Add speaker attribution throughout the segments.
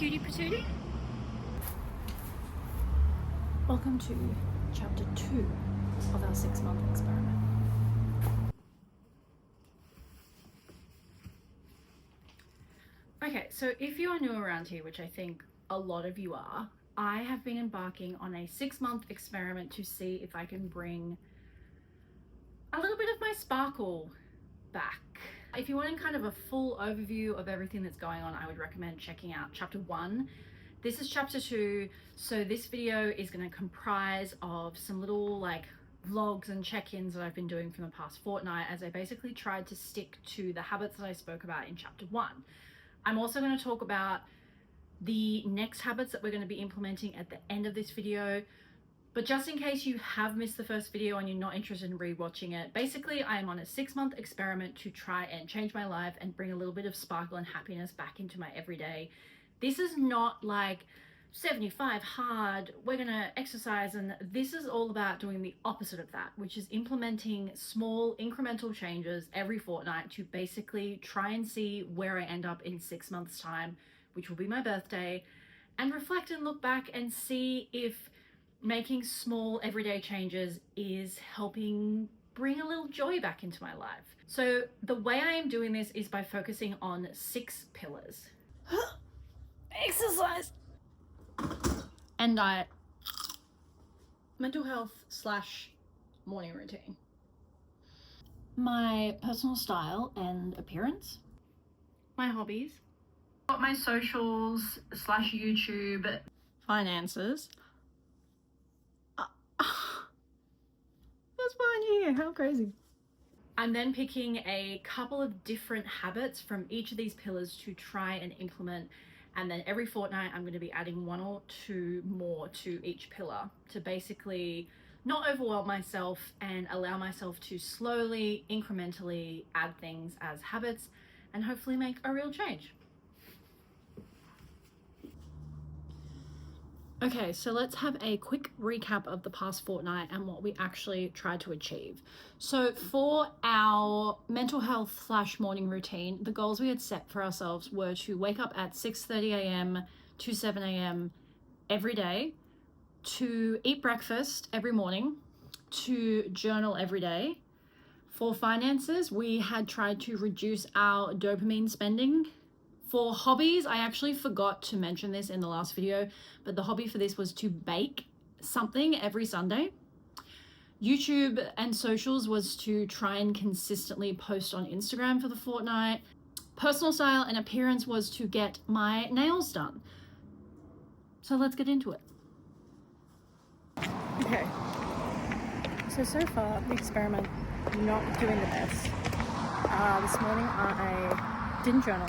Speaker 1: cutie patootie. Welcome to chapter 2 of our 6-month experiment. Okay, so if you are new around here, which I think a lot of you are, I have been embarking on a 6-month experiment to see if I can bring a little bit of my sparkle back. If you want kind of a full overview of everything that's going on, I would recommend checking out chapter 1. This is chapter 2, so this video is going to comprise of some little like vlogs and check-ins that I've been doing from the past fortnight as I basically tried to stick to the habits that I spoke about in chapter 1. I'm also going to talk about the next habits that we're going to be implementing at the end of this video. But just in case you have missed the first video and you're not interested in rewatching it, basically I am on a 6-month experiment to try and change my life and bring a little bit of sparkle and happiness back into my everyday. This is not like 75 hard, we're gonna exercise, and this is all about doing the opposite of that, which is implementing small incremental changes every fortnight to basically try and see where I end up in 6 months time, which will be my birthday, and reflect and look back and see if making small everyday changes is helping bring a little joy back into my life. So the way I am doing this is by focusing on 6 pillars. Exercise and diet, mental health / morning routine, my personal style and appearance, my hobbies, my socials / YouTube, finances. That's fine here, how crazy. I'm then picking a couple of different habits from each of these pillars to try and implement, and then every fortnight I'm going to be adding 1 or 2 more to each pillar to basically not overwhelm myself and allow myself to slowly, incrementally add things as habits and hopefully make a real change. Okay, so let's have a quick recap of the past fortnight and what we actually tried to achieve. So for our mental health / morning routine, the goals we had set for ourselves were to wake up at 6:30 a.m. to 7 a.m. every day, to eat breakfast every morning, to journal every day. For finances, we had tried to reduce our dopamine spending. For hobbies, I actually forgot to mention this in the last video, but the hobby for this was to bake something every Sunday. YouTube and socials was to try and consistently post on Instagram for the fortnight. Personal style and appearance was to get my nails done. So let's get into it. Okay, so far the experiment not doing the best. This morning I didn't journal.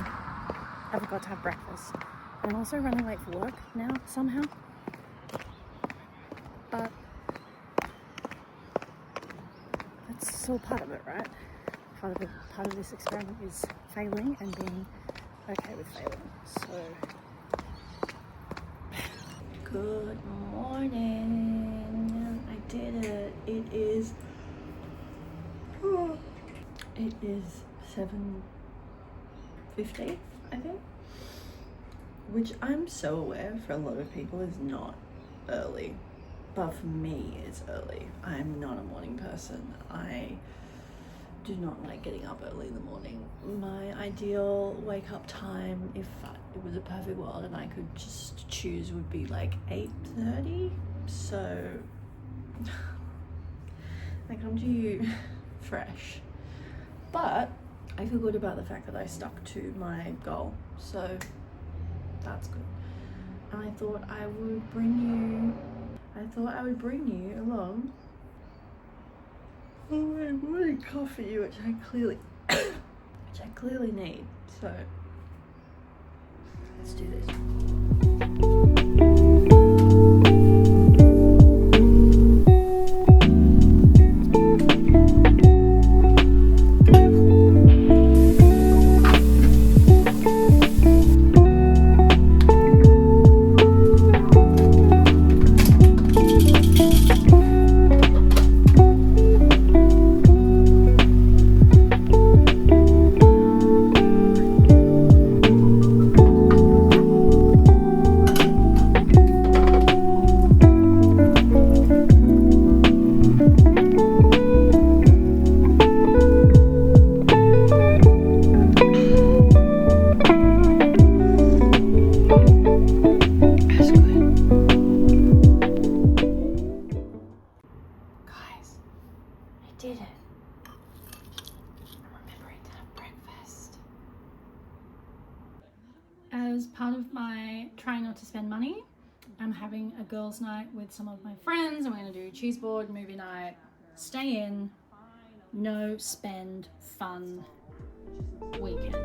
Speaker 1: I forgot to have breakfast. I'm also running late for work now, somehow. But that's still part of it, right? Part of this experiment is failing and being okay with failing. So, good morning. I did it. It is 7:50. I think, which I'm so aware for a lot of people is not early, but for me it's early. I'm not a morning person. I do not like getting up early in the morning. My ideal wake up time, if it was a perfect world and I could just choose, would be like 8:30. So I come to you fresh, but I feel good about the fact that I stuck to my goal, so that's good. And I thought I would bring you along my morning coffee, which I clearly need. So let's do this. as part of my trying not to spend money, I'm having a girls' night with some of my friends, and we're going to do cheese board, movie night, stay in, no spend, fun weekend.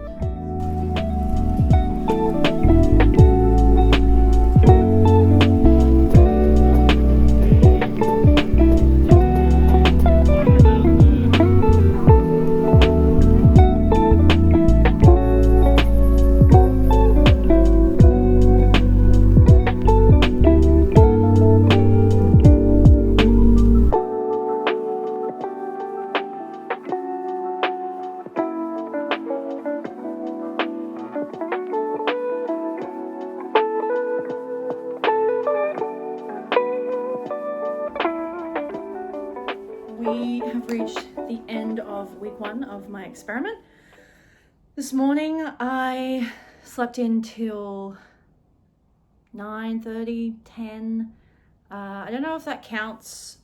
Speaker 1: We have reached the end of week 1 of my experiment. This morning I slept in till 9:30, 10. I don't know if that counts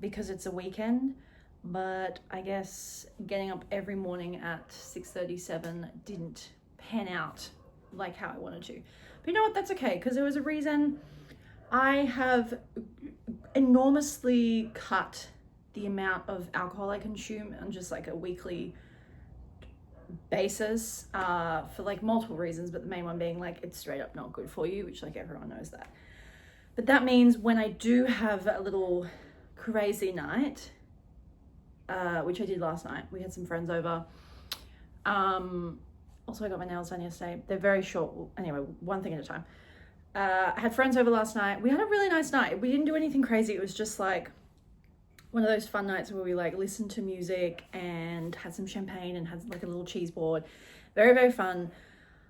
Speaker 1: because it's a weekend, but I guess getting up every morning at 6:37 didn't pan out like how I wanted to. But you know what, that's okay, because there was a reason. I have enormously cut the amount of alcohol I consume on just like a weekly basis for like multiple reasons, but the main one being like it's straight up not good for you, which like everyone knows that. But that means when I do have a little crazy night, which I did last night, we had some friends over. Also I got my nails done yesterday. They're very short. Anyway, one thing at a time. I had friends over last night. We had a really nice night. We didn't do anything crazy. It was just like one of those fun nights where we like listened to music and had some champagne and had like a little cheese board. Very, very fun.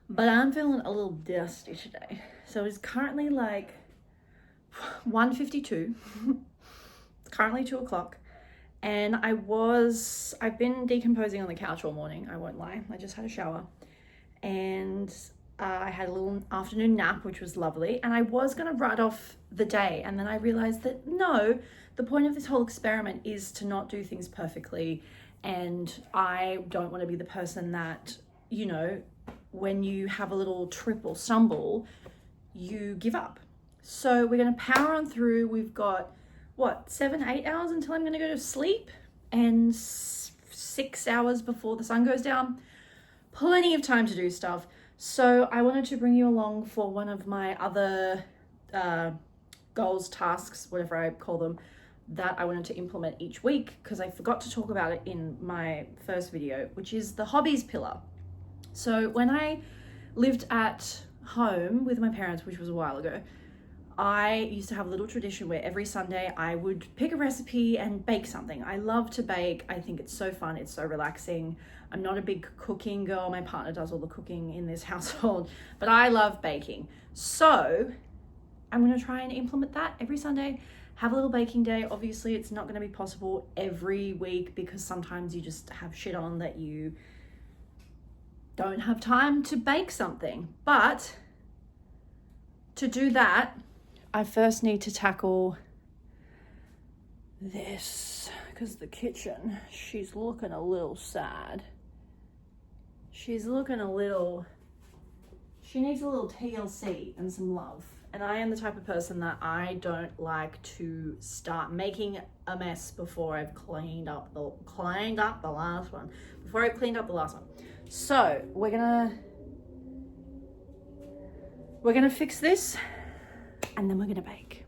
Speaker 1: But I'm feeling a little dusty today. So it's currently like 1:52. It's currently 2 o'clock. And I've been decomposing on the couch all morning. I won't lie. I just had a shower. And I had a little afternoon nap, which was lovely. And I was going to write off the day. And then I realized that no, the point of this whole experiment is to not do things perfectly. And I don't want to be the person that, you know, when you have a little trip or stumble, you give up. So we're going to power on through. We've got, 7-8 hours until I'm going to go to sleep, and 6 hours before the sun goes down. Plenty of time to do stuff. So I wanted to bring you along for one of my other goals, tasks, whatever I call them, that I wanted to implement each week, because I forgot to talk about it in my first video, which is the hobbies pillar. So when I lived at home with my parents, which was a while ago, I used to have a little tradition where every Sunday I would pick a recipe and bake something. I love to bake. I think it's so fun. It's so relaxing. I'm not a big cooking girl. My partner does all the cooking in this household, but I love baking. So I'm going to try and implement that every Sunday. Have a little baking day. Obviously, it's not going to be possible every week because sometimes you just have shit on that you don't have time to bake something. But to do that, I first need to tackle this, because the kitchen, she's looking a little sad. She's looking she needs a little TLC and some love. And I am the type of person that I don't like to start making a mess before I've cleaned up the last one. So we're gonna fix this, and then we're gonna bake.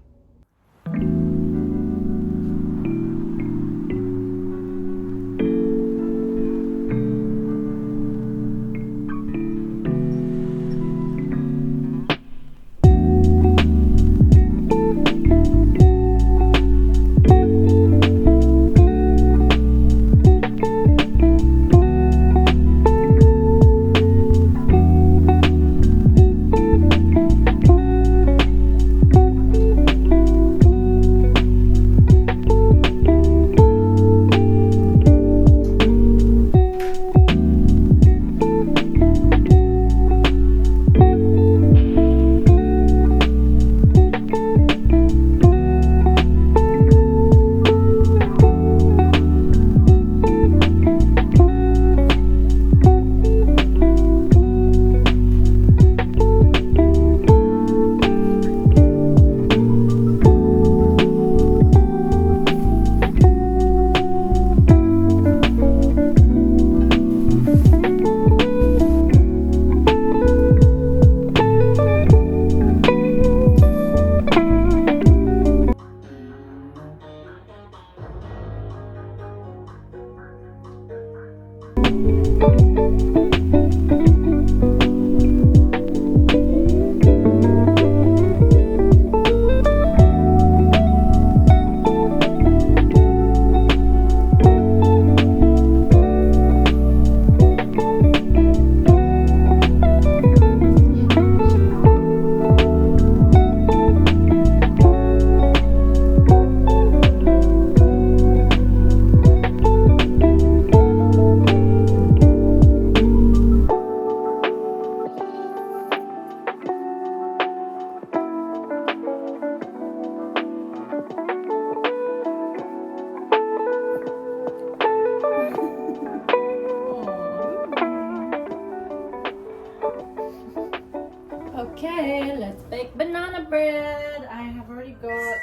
Speaker 1: Okay, let's bake banana bread. I have already got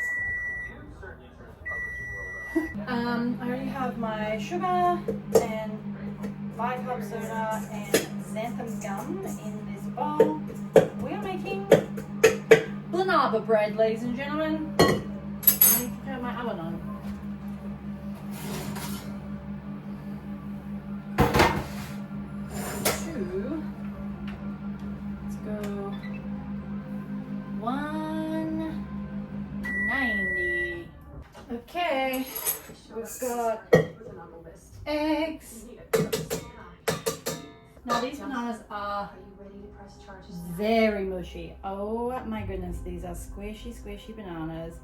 Speaker 1: I already have my sugar and bicarb soda and xanthan gum in this bowl. We are making banana bread, ladies and gentlemen. I need to turn my oven on. Let's go 190. Okay, we've got eggs. Now these bananas are very mushy. Oh my goodness, these are squishy, squishy bananas.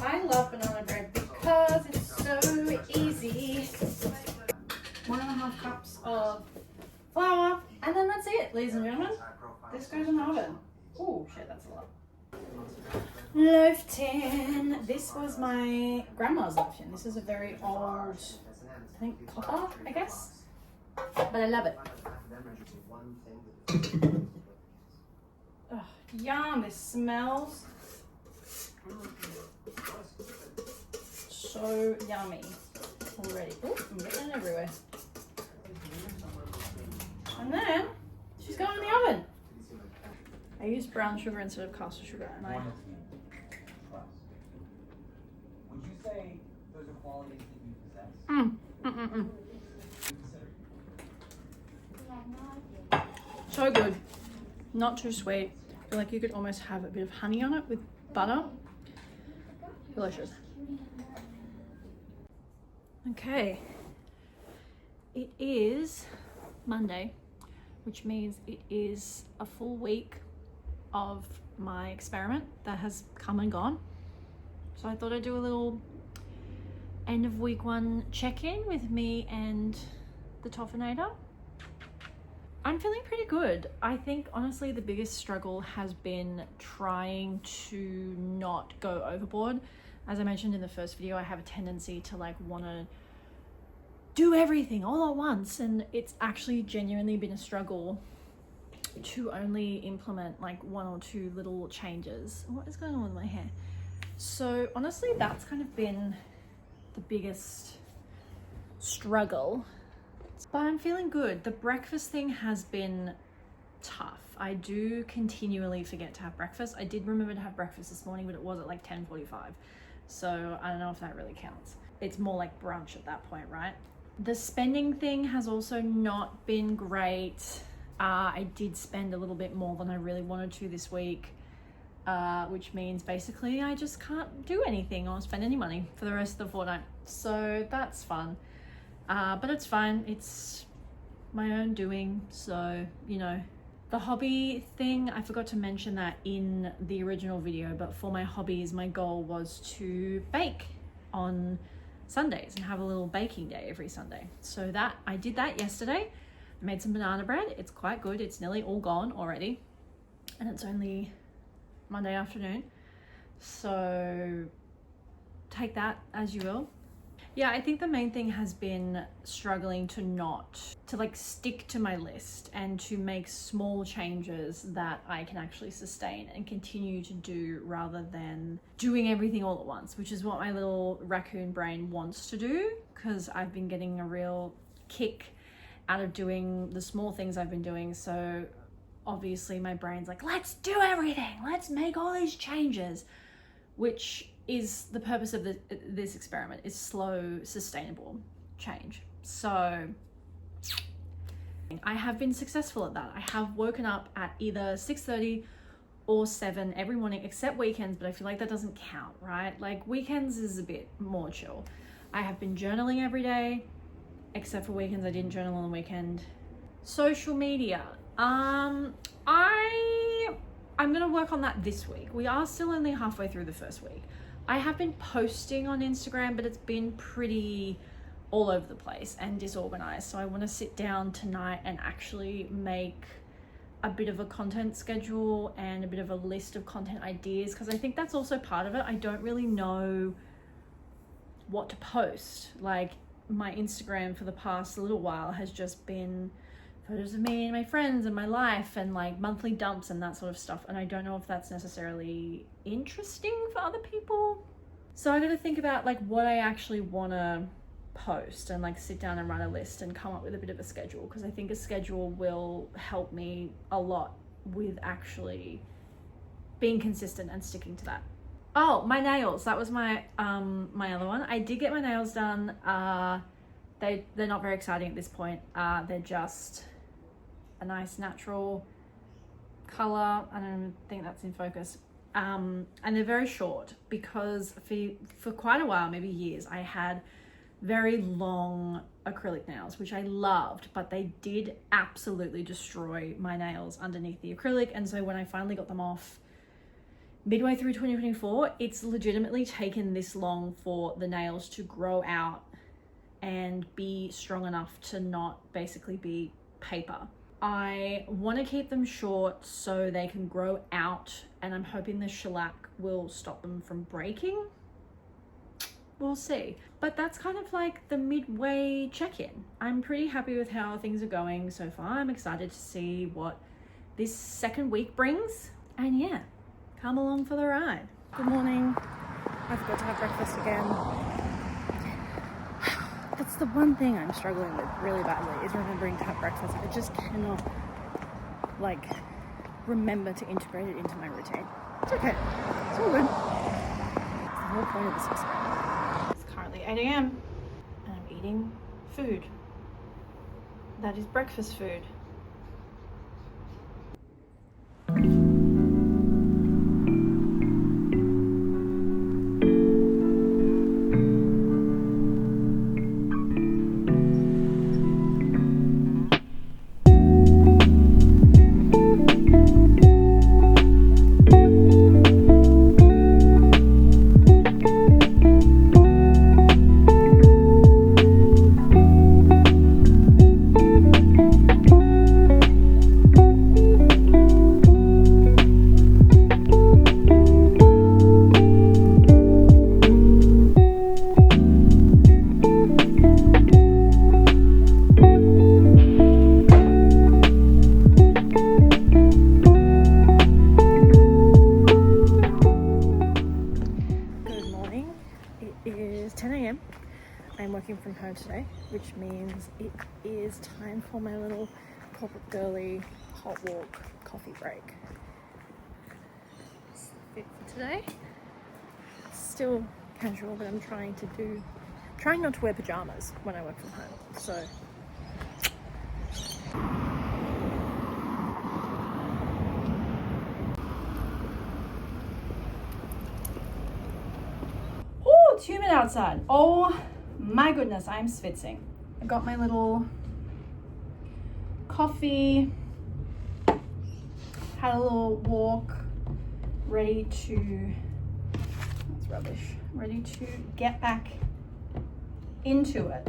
Speaker 1: I love banana bread because it's so easy. 1.5 cups of flour, and then that's it, ladies and gentlemen. This goes in the oven. Oh shit, that's a lot. Loaf tin. This was my grandma's loaf tin. This is a very old, I think copper, I guess, but I love it. Oh, yum! This smells so yummy already. Oh, I'm getting it everywhere. And then she's going in the oven. I use brown sugar instead of caster sugar, and I.
Speaker 2: Would you say those are qualities that you possess?
Speaker 1: So good. Not too sweet. I feel like you could almost have a bit of honey on it with butter. Delicious. Okay. It is Monday, which means it is a full week of my experiment that has come and gone. So I thought I'd do a little end of week 1 check-in with me and the toffinator. I'm feeling pretty good. I think honestly the biggest struggle has been trying to not go overboard. As I mentioned in the first video, I have a tendency to like want to do everything all at once, and it's actually genuinely been a struggle to only implement like 1 or 2 little changes. What is going on with my hair? So honestly, that's kind of been the biggest struggle, but I'm feeling good. The breakfast thing has been tough. I do continually forget to have breakfast. I did remember to have breakfast this morning, but it was at like 10:45. So I don't know if that really counts. It's more like brunch at that point, right? The spending thing has also not been great. I did spend a little bit more than I really wanted to this week, which means basically I just can't do anything or spend any money for the rest of the fortnight. So that's fun, but it's fine. It's my own doing. So, you know, the hobby thing, I forgot to mention that in the original video, but for my hobbies, my goal was to bake on Sundays and have a little baking day every Sunday. So that I did that yesterday. I made some banana bread. It's quite good. It's nearly all gone already, and it's only Monday afternoon, so take that as you will. Yeah, I think the main thing has been struggling to like stick to my list and to make small changes that I can actually sustain and continue to do, rather than doing everything all at once, which is what my little raccoon brain wants to do, because I've been getting a real kick out of doing the small things I've been doing. So obviously my brain's like, let's do everything, let's make all these changes, which is the purpose of this experiment, is slow, sustainable change. So I have been successful at that. I have woken up at either 6:30 or 7 every morning, except weekends, but I feel like that doesn't count, right? Like weekends is a bit more chill. I have been journaling every day, except for weekends. I didn't journal on the weekend. Social media. I'm gonna work on that this week. We are still only halfway through the first week. I have been posting on Instagram, but it's been pretty all over the place and disorganized. So I want to sit down tonight and actually make a bit of a content schedule and a bit of a list of content ideas, because I think that's also part of it. I don't really know what to post. Like my Instagram for the past little while has just been photos of me and my friends and my life and like monthly dumps and that sort of stuff, and I don't know if that's necessarily interesting for other people. So I got to think about like what I actually want to post and like sit down and write a list and come up with a bit of a schedule, because I think a schedule will help me a lot with actually being consistent and sticking to that. Oh, my nails. That was my my other one. I did get my nails done. They're not very exciting at this point. They're just a nice natural color. I don't think that's in focus. And they're very short, because for quite a while, maybe years, I had very long acrylic nails, which I loved, but they did absolutely destroy my nails underneath the acrylic. And so when I finally got them off midway through 2024, it's legitimately taken this long for the nails to grow out and be strong enough to not basically be paper. I want to keep them short so they can grow out, and I'm hoping the shellac will stop them from breaking. We'll see. But that's kind of like the midway check-in. I'm pretty happy with how things are going so far. I'm excited to see what this second week brings. And yeah, come along for the ride. Good morning. I forgot to have breakfast again. That's the one thing I'm struggling with really badly, is remembering to have breakfast. I just cannot like remember to integrate it into my routine. It's okay. It's all good. It's the whole point of this experiment. It's currently 8 a.m. and I'm eating food. That is breakfast food. I'm working from home today, which means it is time for my little corporate girly hot walk coffee break. That's it for today. Still casual, but I'm trying not to wear pajamas when I work from home. So oh, it's humid outside. Oh my goodness, I'm schwitzing. I got my little coffee, had a little walk, ready to get back into it.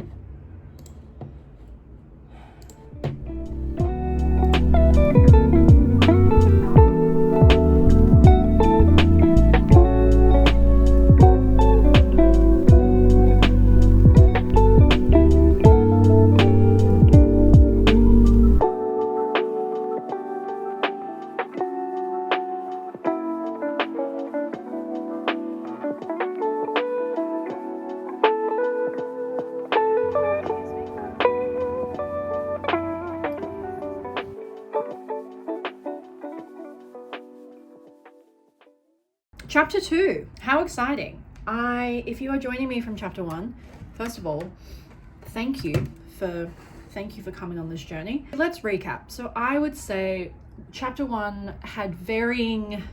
Speaker 1: Chapter 2, how exciting. If you are joining me from chapter 1, first of all, thank you for Thank you for coming on this journey. Let's recap. So I would say chapter 1 had varying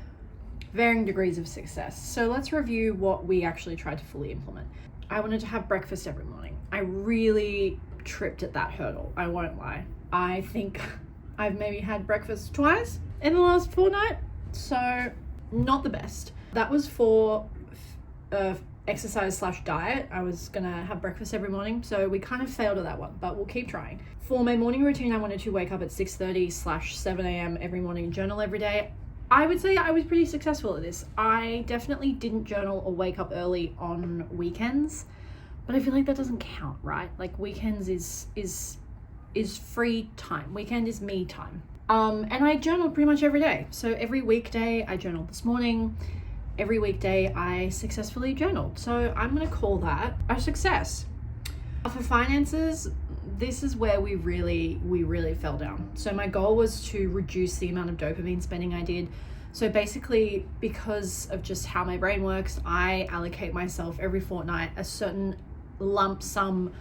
Speaker 1: degrees of success. So let's review what we actually tried to fully implement. I wanted to have breakfast every morning. I really tripped at that hurdle, I won't lie. I think I've maybe had breakfast twice in the last fortnight, so not the best. That was for exercise/diet. I was gonna have breakfast every morning, so we kind of failed at that one, but we'll keep trying. For my morning routine, I wanted to wake up at 6:30/7 a.m. every morning and journal every day. I would say I was pretty successful at this. I definitely didn't journal or wake up early on weekends, but I feel like that doesn't count, right? Like weekends is free time. Weekend is me time. And I journaled pretty much every day. So every weekday I journaled this morning. Every weekday I successfully journaled. So I'm gonna call that a success. For finances, this is where we really fell down. So my goal was to reduce the amount of dopamine spending I did. So basically, because of just how my brain works, I allocate myself every fortnight a certain lump sum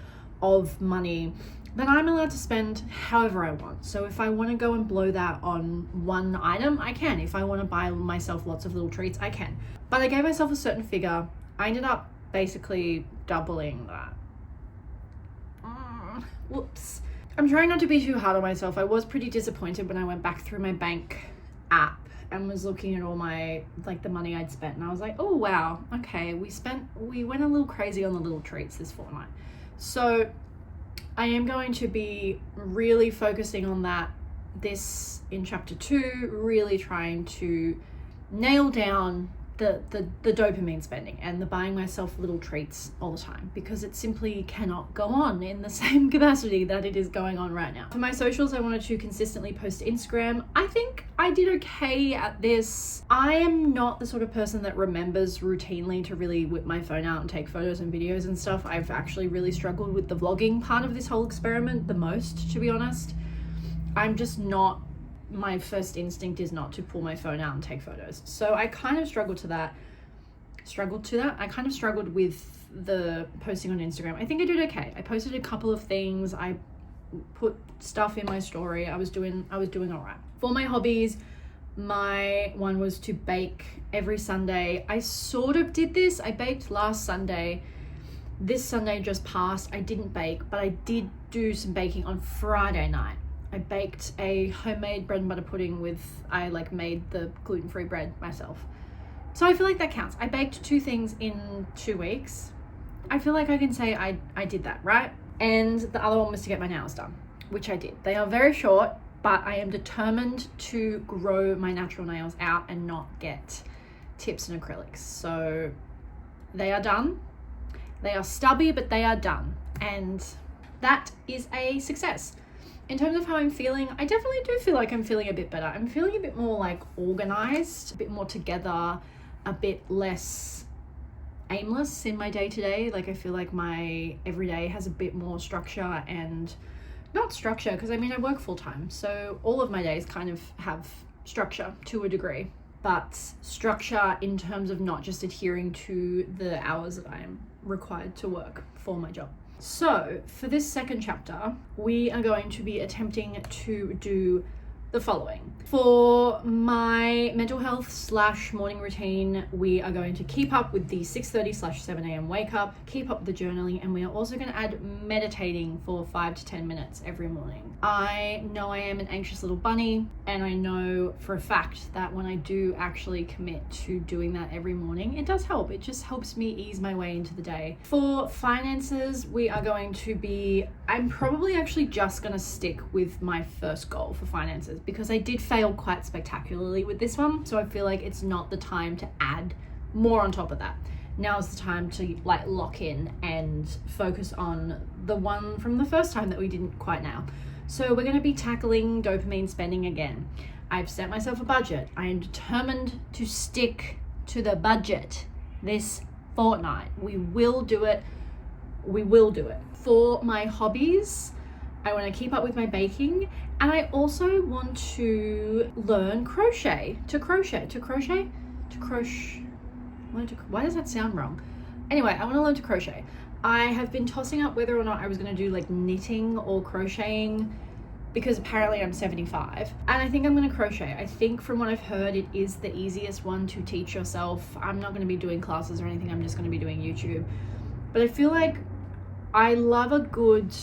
Speaker 1: of money that I'm allowed to spend however I want. So if I want to go and blow that on one item, I can. If I want to buy myself lots of little treats, I can. But I gave myself a certain figure. I ended up basically doubling that. Whoops. I'm trying not to be too hard on myself. I was pretty disappointed when I went back through my bank app and was looking at all my, like the money I'd spent, and I was like, oh wow, okay, we went a little crazy on the little treats this fortnight. So I am going to be really focusing on that this in chapter 2, really trying to nail down the dopamine spending and the buying myself little treats all the time, because it simply cannot go on in the same capacity that it is going on right now. For my socials, I wanted to consistently post to Instagram. I think I did okay at this. I am not the sort of person that remembers routinely to really whip my phone out and take photos and videos and stuff. I've actually really struggled with the vlogging part of this whole experiment the most, to be honest. I'm just not, my first instinct is not to pull my phone out and take photos. So I kind of struggled to that. I kind of struggled with the posting on Instagram. I think I did okay. I posted a couple of things. I put stuff in my story. I was doing all right. For my hobbies, my one was to bake every Sunday. I sort of did this. I baked last Sunday. This Sunday just passed. I didn't bake, but I did do some baking on Friday night. I baked a homemade bread and butter pudding I made the gluten-free bread myself. So I feel like that counts. I baked 2 things in 2 weeks. I feel like I can say I did that, right? And the other one was to get my nails done, which I did. They are very short, but I am determined to grow my natural nails out and not get tips and acrylics. So they are done. They are stubby, but they are done. And that is a success. In terms of how I'm feeling, I definitely do feel like I'm feeling a bit better. I'm feeling a bit more like organized, a bit more together, a bit less aimless in my day-to-day. Like I feel like my everyday has a bit more structure, and not structure because I mean I work full-time, so all of my days kind of have structure to a degree, but structure in terms of not just adhering to the hours that I am required to work for my job. So for this second chapter, we are going to be attempting to do the following. For my mental health / morning routine, we are going to keep up with the 6:30/7 a.m. wake up, keep up the journaling, and we are also going to add meditating for 5 to 10 minutes every morning. I know I am an anxious little bunny, and I know for a fact that when I do actually commit to doing that every morning, it does help. It just helps me ease my way into the day. For finances, we are going to be, I'm probably actually just going to stick with my first goal for finances, because I did fail quite spectacularly with this one, so I feel like it's not the time to add more on top of that. Now is the time to lock in and focus on the one from the first time that we didn't quite nail. So we're going to be tackling dopamine spending again. I've set myself a budget. I am determined to stick to the budget this fortnight. We will do it. For my hobbies, I want to keep up with my baking, and I also want to learn crochet. Why does that sound wrong? Anyway, I want to learn to crochet. I have been tossing up whether or not I was going to do like knitting or crocheting, because apparently I'm 75 and I think I'm going to crochet. I think from what I've heard, it is the easiest one to teach yourself. I'm not going to be doing classes or anything. I'm just going to be doing YouTube. But I feel like I love a good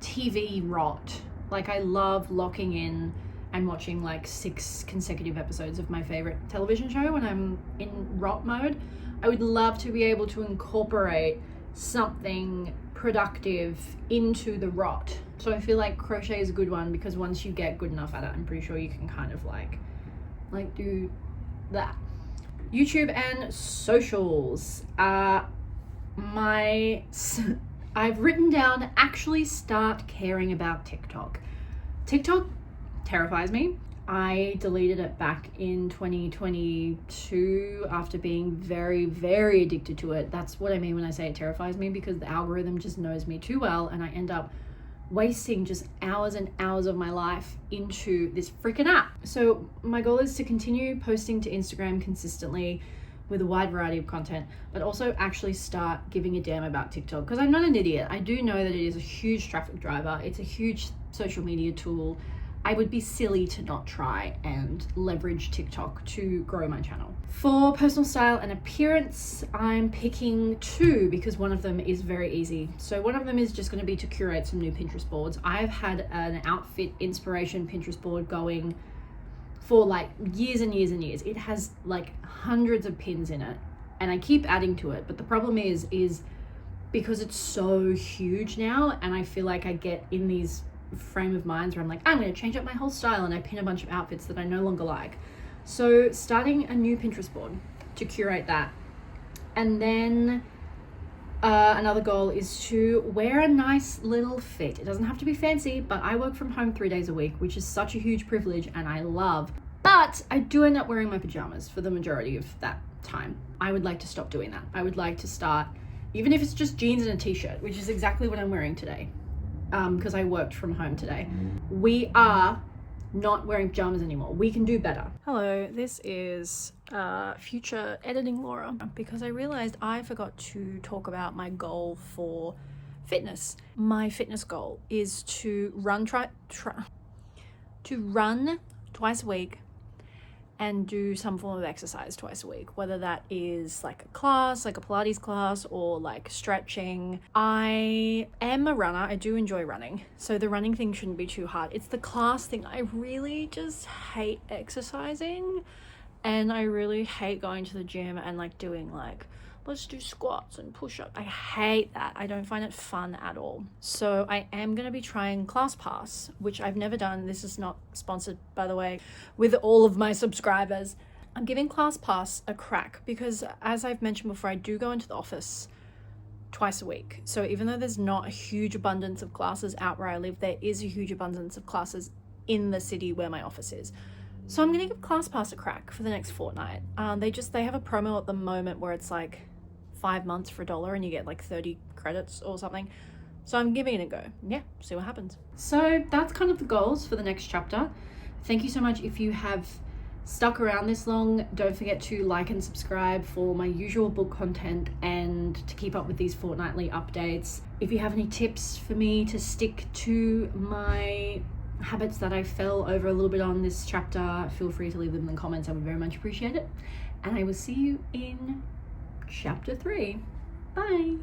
Speaker 1: TV rot. Like I love locking in and watching like 6 consecutive episodes of my favorite television show when I'm in rot mode. I would love to be able to incorporate something productive into the rot. So I feel like crochet is a good one, because once you get good enough at it, I'm pretty sure you can kind of like do that. YouTube and socials. I've written down actually start caring about TikTok. TikTok terrifies me. I deleted it back in 2022 after being very, very addicted to it. That's what I mean when I say it terrifies me, because the algorithm just knows me too well, and I end up wasting just hours and hours of my life into this freaking app. So my goal is to continue posting to Instagram consistently with a wide variety of content, but also actually start giving a damn about TikTok, because I'm not an idiot. I do know that it is a huge traffic driver. It's a huge social media tool. I would be silly to not try and leverage TikTok to grow my channel. For personal style and appearance, I'm picking 2 because one of them is very easy. So one of them is just going to be to curate some new Pinterest boards. I've had an outfit inspiration Pinterest board going for like years and years and years. It has like hundreds of pins in it, and I keep adding to it. But the problem is because it's so huge now, and I feel like I get in these frame of minds where I'm like, I'm going to change up my whole style, and I pin a bunch of outfits that I no longer like. So starting a new Pinterest board to curate that. And then another goal is to wear a nice little fit. It doesn't have to be fancy, but I work from home 3 days a week, which is such a huge privilege and I love. But I do end up wearing my pajamas for the majority of that time. I would like to stop doing that. I would like to start, even if it's just jeans and a t-shirt, which is exactly what I'm wearing today, because I worked from home today. We are not wearing pajamas anymore. We can do better. Hello, this is future editing Laura, because I realized I forgot to talk about my goal for fitness. My fitness goal is to run twice a week and do some form of exercise twice a week, whether that is like a class, like a Pilates class, or like stretching. I am a runner. I do enjoy running, so the running thing shouldn't be too hard. It's the class thing. I really just hate exercising, and I really hate going to the gym and like doing like, let's do squats and push-ups. I hate that. I don't find it fun at all. So I am going to be trying ClassPass, which I've never done. This is not sponsored, by the way, with all of my subscribers. I'm giving ClassPass a crack because, as I've mentioned before, I do go into the office twice a week. So even though there's not a huge abundance of classes out where I live, there is a huge abundance of classes in the city where my office is. So I'm going to give ClassPass a crack for the next fortnight. They have a promo at the moment where it's like 5 months for $1 and you get like 30 credits or something. So I'm giving it a go. Yeah, see what happens. So that's kind of the goals for the next chapter. Thank you so much if you have stuck around this long. Don't forget to like and subscribe for my usual book content and to keep up with these fortnightly updates. If you have any tips for me to stick to my habits that I fell over a little bit on this chapter, feel free to leave them in the comments. I would very much appreciate it. And I will see you in Chapter 3. Bye.